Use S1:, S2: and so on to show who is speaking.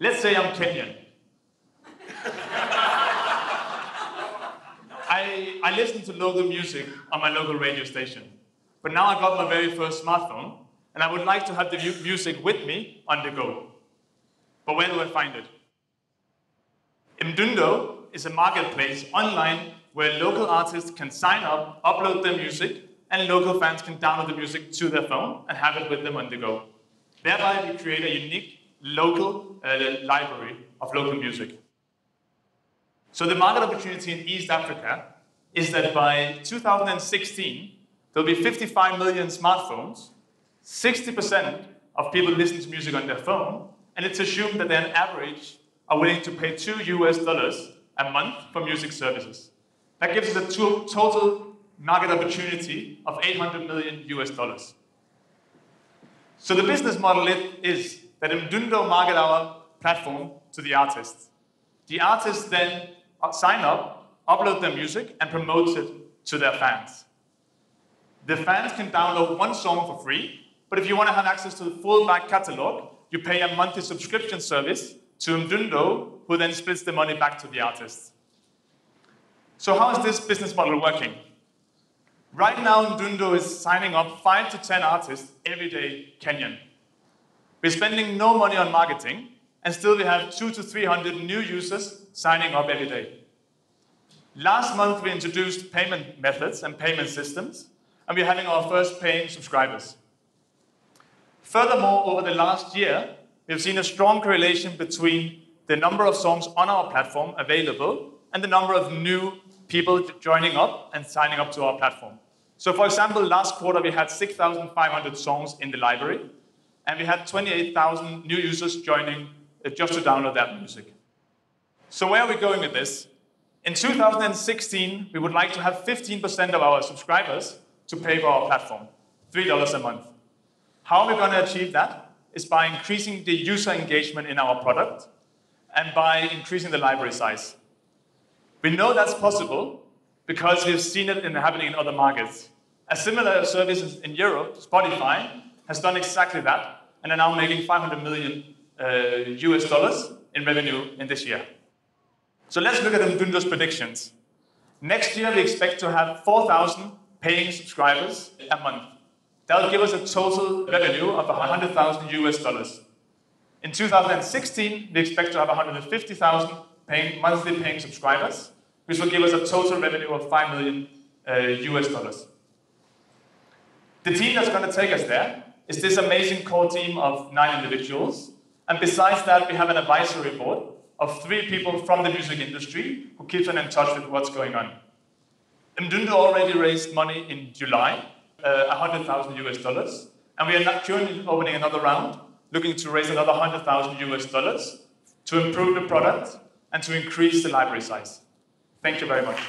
S1: Let's say I'm Kenyan. I listen to local music on my local radio station. But now I got my very first smartphone, and I would like to have the music with me on the go. But where do I find it? Mdundo is a marketplace online where local artists can sign up, upload their music, and local fans can download the music to their phone and have it with them on the go. Thereby, we create a unique local library of local music. So the market opportunity in East Africa is that by 2016, there'll be 55 million smartphones, 60% of people listen to music on their phone, and it's assumed that they on average are willing to pay $2 a month for music services. That gives us a total market opportunity of $800 million. So the business model is that Mdundo market our platform to the artists. The artists then sign up, upload their music, and promote it to their fans. The fans can download one song for free, but if you want to have access to the full back catalog, you pay a monthly subscription service to Mdundo, who then splits the money back to the artists. So how is this business model working? Right now, Mdundo is signing up 5 to 10 artists every day, Kenyan. We're spending no money on marketing, and still we have 200 to 300 new users signing up every day. Last month, we introduced payment methods and payment systems, and we're having our first paying subscribers. Furthermore, over the last year, we've seen a strong correlation between the number of songs on our platform available and the number of new people joining up and signing up to our platform. So for example, last quarter we had 6,500 songs in the library, and we had 28,000 new users joining just to download that music. So where are we going with this? In 2016, we would like to have 15% of our subscribers to pay for our platform, $3 a month. How are we going to achieve that? Is by increasing the user engagement in our product and by increasing the library size. We know that's possible because we've seen it happening in other markets. A similar service in Europe, Spotify, has done exactly that and are now making $500 million in revenue in this year. So let's look at Mdundo's predictions. Next year, we expect to have 4,000 paying subscribers a month. That'll give us a total revenue of $100,000. In 2016, we expect to have 150,000 monthly paying subscribers, which will give us a total revenue of $5 million. The team that's going to take us there is this amazing core team of 9 individuals. And besides that, we have an advisory board of 3 people from the music industry who keeps us in touch with what's going on. Mdundo already raised money in July, $100,000, and we are currently opening another round, looking to raise another $100,000 to improve the product and to increase the library size. Thank you very much.